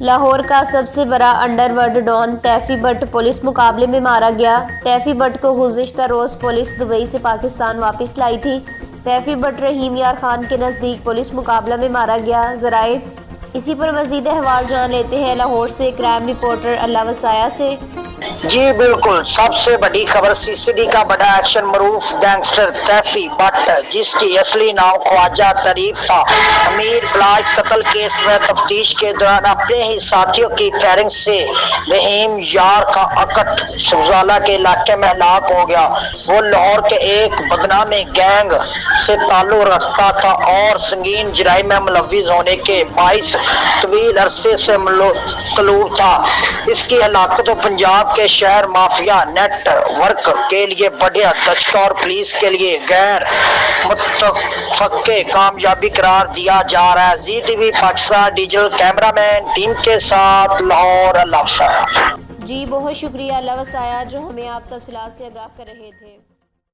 لاہور کا سب سے بڑا underworld don Teefi Butt police مقابلے میں مارا گیا۔ تیفی بٹ کو گزشتہ روز پولیس دبئی سے پاکستان واپس لائی تھی۔ تیفی بٹ رحیم یار خان کے نزدیک پولیس مقابلہ میں مارا گیا۔ ذرائع اسی پر مزید احوال جان لیتے ہیں لاہور سے کرائم رپورٹر اللہ وسایہ سے۔ جی بالکل، سب سے بڑی خبر سی سی ڈی کا بڑا ایکشن معروف گینگسٹر تیفی بٹ، جس کی اصلی نام خواجہ طریف تھا، امیر بلاج قتل کیس میں تفتیش کے دوران اپنے ہی ساتھیوں کی فائرنگ سے رحیم یار کا اکٹ سبزوالہ کے علاقے میں ہلاک ہو گیا۔ وہ لاہور کے ایک بدنام گینگ سے تعلق رکھتا تھا اور سنگین جرائم میں ملوث ہونے کے باعث طویل عرصے سے مطلوب تھا۔ اس کی ہلاکت پنجاب کے شہر مافیا نیٹ ورک کے لیے بڑا دھچکا اور پولیس کے لیے غیر متوقع کامیابی قرار دیا جا رہا ہے۔ Zee T V Pakistan digital cameraman team کے ساتھ لاہور اللہ وسایہ۔ جی بہت شکریہ اللہ وسایہ جو ہمیں آپ تفصیلات سے آگاہ کر رہے تھے۔